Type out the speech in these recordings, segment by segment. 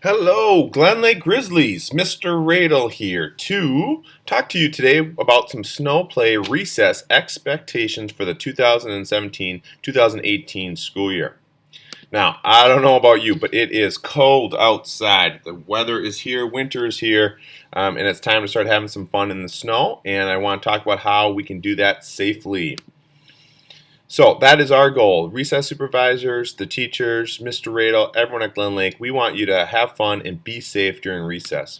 Hello, Glen Lake Grizzlies. Mr. Radel here to talk to you today about some snow play recess expectations for the 2017-2018 school year. Now, I don't know about you, but it is cold outside. The weather is here, winter is here, and it's time to start having some fun in the snow, and I want to talk about how we can do that safely. So that is our goal. Recess supervisors, the teachers, Mr. Radel, everyone at Glen Lake, we want you to have fun and be safe during recess.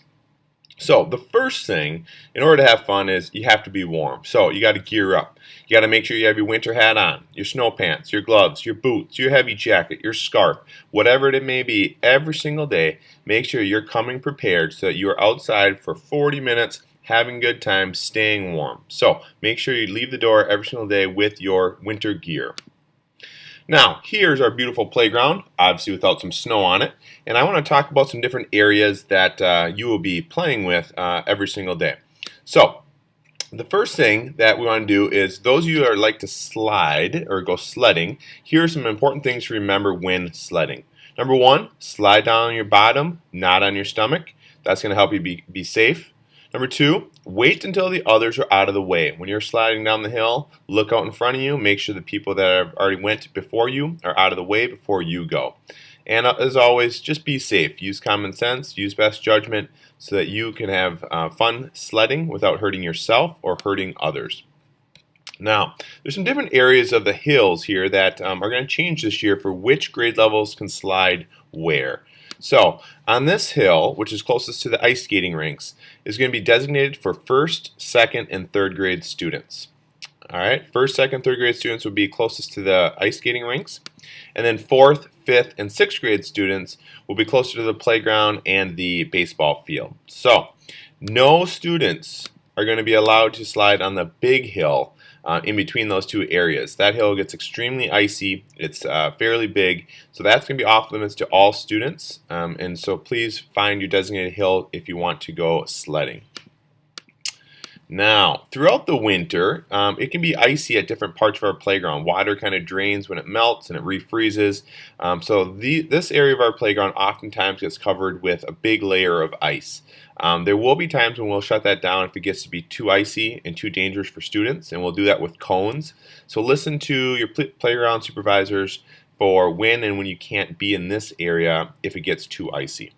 So the first thing, in order to have fun, is you have to be warm. So you got to gear up. You got to make sure you have your winter hat on, your snow pants, your gloves, your boots, your heavy jacket, your scarf, whatever it may be, every single day. Make sure you're coming prepared so that you are outside for 40 minutes having a good time, staying warm. So make sure you leave the door every single day with your winter gear. Now, here's our beautiful playground, obviously without some snow on it, and I want to talk about some different areas that you will be playing with every single day. So, the first thing that we want to do is those of you that like to slide or go sledding, here are some important things to remember when sledding. Number one, slide down on your bottom, not on your stomach. That's going to help you be safe. Number two, wait until the others are out of the way. When you're sliding down the hill, look out in front of you. Make sure the people that have already went before you are out of the way before you go. And as always, just be safe. Use common sense, use best judgment so that you can have fun sledding without hurting yourself or hurting others. Now, there's some different areas of the hills here that are going to change this year for which grade levels can slide where. So, on this hill, which is closest to the ice skating rinks, is going to be designated for first, second, and third grade students. All right, first, second, third grade students would be closest to the ice skating rinks, and then fourth, fifth, and sixth grade students will be closer to the playground and the baseball field. So, no students are going to be allowed to slide on the big hill in between those two areas. That hill gets extremely icy. It's fairly big, so that's going to be off limits to all students. And so please find your designated hill if you want to go sledding. Now, throughout the winter, it can be icy at different parts of our playground. Water kind of drains when it melts and it refreezes. This area of our playground oftentimes gets covered with a big layer of ice. There will be times when we'll shut that down if it gets to be too icy and too dangerous for students, and we'll do that with cones. So listen to your playground supervisors for when and when you can't be in this area if it gets too icy.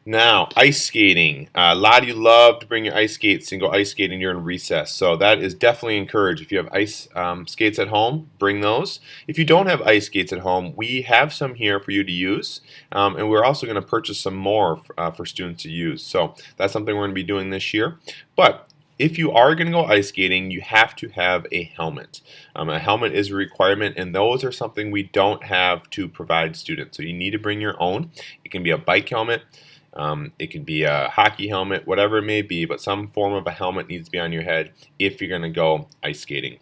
Now, ice skating. A lot of you love to bring your ice skates and go ice skating during recess, so that is definitely encouraged. If you have ice skates at home, bring those. If you don't have ice skates at home, we have some here for you to use, and we're also going to purchase some more for students to use. So that's something we're going to be doing this year. But if you are going to go ice skating, you have to have a helmet. A helmet is a requirement, and those are something we don't have to provide students. So you need to bring your own. It can be a bike helmet. It could be a hockey helmet, whatever it may be, but some form of a helmet needs to be on your head if you're going to go ice skating.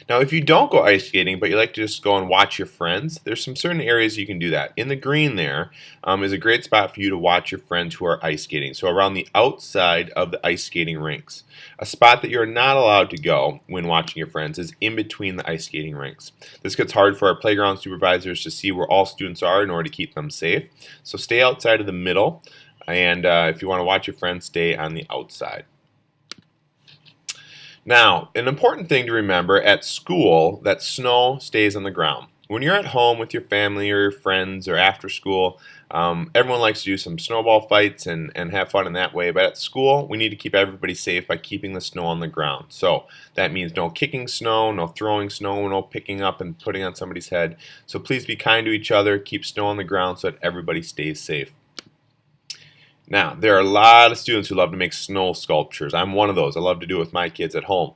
Now, if you don't go ice skating, but you like to just go and watch your friends, there's some certain areas you can do that. In the green there is a great spot for you to watch your friends who are ice skating. So around the outside of the ice skating rinks. A spot that you're not allowed to go when watching your friends is in between the ice skating rinks. This gets hard for our playground supervisors to see where all students are in order to keep them safe. So stay outside of the middle, and if you want to watch your friends, stay on the outside. Now, an important thing to remember at school that snow stays on the ground. When you're at home with your family or your friends or after school, everyone likes to do some snowball fights and have fun in that way. But at school, we need to keep everybody safe by keeping the snow on the ground. So that means no kicking snow, no throwing snow, no picking up and putting on somebody's head. So please be kind to each other, keep snow on the ground so that everybody stays safe. Now, there are a lot of students who love to make snow sculptures. I'm one of those. I love to do it with my kids at home.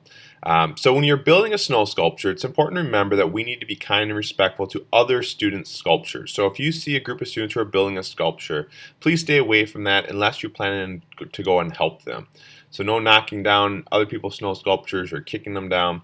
So when you're building a snow sculpture, it's important to remember that we need to be kind and respectful to other students' sculptures. So if you see a group of students who are building a sculpture, please stay away from that unless you're planning to go and help them. So no knocking down other people's snow sculptures or kicking them down.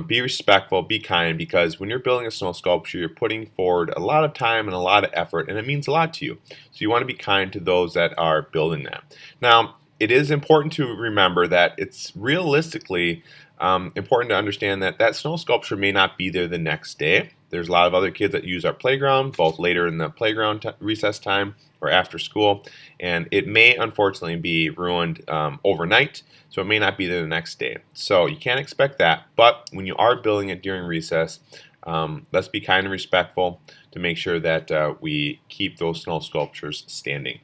Be respectful, be kind, because when you're building a snow sculpture, you're putting forward a lot of time and a lot of effort, and it means a lot to you. So you want to be kind to those that are building that. Now, it is important to remember that it's realistically important to understand that that snow sculpture may not be there the next day. There's a lot of other kids that use our playground, both later in the playground recess time or after school, and it may unfortunately be ruined overnight, so it may not be there the next day. So you can't expect that, but when you are building it during recess, let's be kind and respectful to make sure that we keep those snow sculptures standing.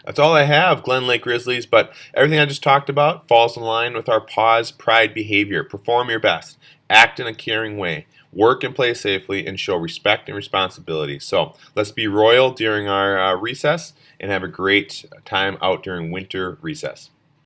That's all I have, Glen Lake Grizzlies, but everything I just talked about falls in line with our pause pride behavior. Perform your best, act in a caring way, work and play safely, and show respect and responsibility. So let's be royal during our recess and have a great time out during winter recess.